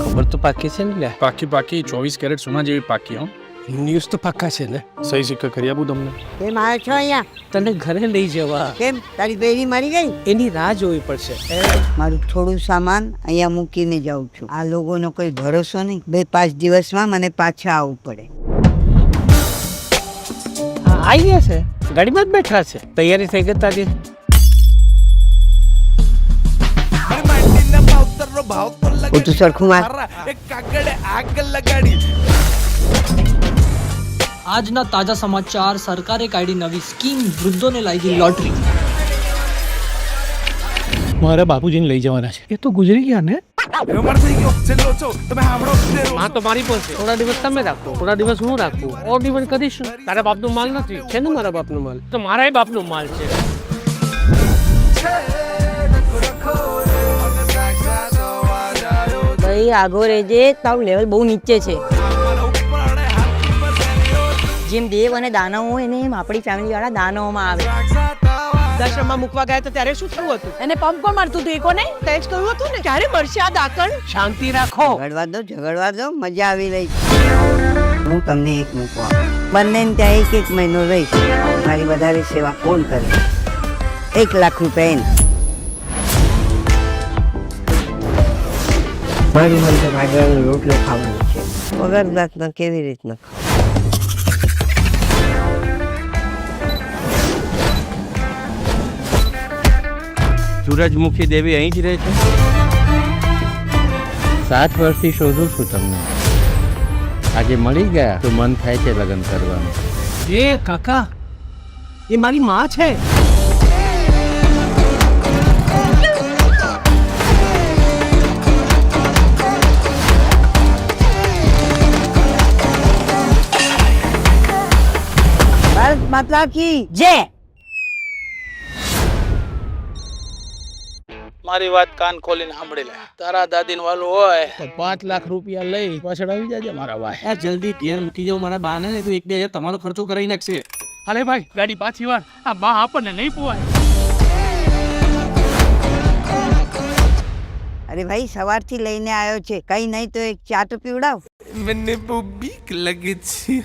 ખબર તો પાકી છે ને લે. પાકી 24 કેરેટ સોના જેવી પાકી. ન્યૂઝ તો પાકા છે ને. સહી સિક્કા કરી આપું તમને. કેમ આવ્યો છો અહીંયા? તને ઘરે લઈ જવા. કેમ તારી બેરી મરી ગઈ? એની રાહ જોવી પડશે. મારું થોડું સામાન અહીંયા મૂકીને જાઉં છું. આ લોકોનો કોઈ ભરોસો નહીં. 2-5 દિવસમાં મને પાછા આવવું પડે. આવી ગયા છે, ગાડીમાં જ બેઠા છે. તૈયારી થઈ ગઈ તારી? તું સરખું માર. આજના તાજા સમાચાર. સરકારે કાઢી નવી સ્કીમ, વૃદ્ધોને લાગી લોટરી. મારા બાપુજીને લઈ જવાના છે. એ તો ગુજરી ગયા ને. હા તો મારી પાસે થોડા દિવસ તમે રાખો, થોડા દિવસ હું રાખું. ઓર દિવસ કરીશું. તારા બાપનો માલ નથી છે ને? મારા બાપનો માલ તો મારા બાપનો માલ છે. ભાઈ આગો રહેજે, તારું લેવલ બહુ નીચે છે. જેમ દેવ અને દાનવ હોય ને એમ આપણી ફેમિલી વાળા દાનવમાં આવે. વૃદ્ધાશ્રમમાં મૂકવા ગયા તો ત્યારે શું થયું હતું? એને પંપ કોણ મારતું હતું? એ કોને તે જ કહ્યું હતું ને, ક્યારે મળશે આ દાકણ? શાંતિ રાખો. ઝઘડવા દો મજા આવી રહી છે. હું તમને એક મૂકવા બંને ત્યાં 1 મહિનો રહીશ. મારી વધારે સેવા કોણ કરે? 1 લાખ રૂપિયા એને. મારી મને ભાગવાનો રોટલો ખાવાનો છે. વગર જાતના કેવી રીતના? સૂરજમુખી દેવી અહીં જ રહે છે. 7 વર્ષથી શોધું છું તમને. આજે મળી ગયા તો મન થાય છે લગ્ન કરવાનું. એ કાકા, એ મારી માં છે. ભારત માતા કી જે મારી વાત કાન ખોલીને સાંભળી લે. તારા દાદીને વાલું હોય તો 5 લાખ રૂપિયા લઈ પાછળ આવી જાજે મારા ભાઈ. જલ્દી ઘેર મૂકી જાવ મારા બાને, તો 1-2 તમારો ખર્ચો કરાવી નાખશે. અરે ભાઈ, ગાડી પાછી વાર. આ બા આપણને નહીં પોવાય. અરે ભાઈ સવારથી લઈને આવ્યો છે, કઈ નહીં તો એક ચા તો પીવડાવ. મને બહુ બીક લાગે છે.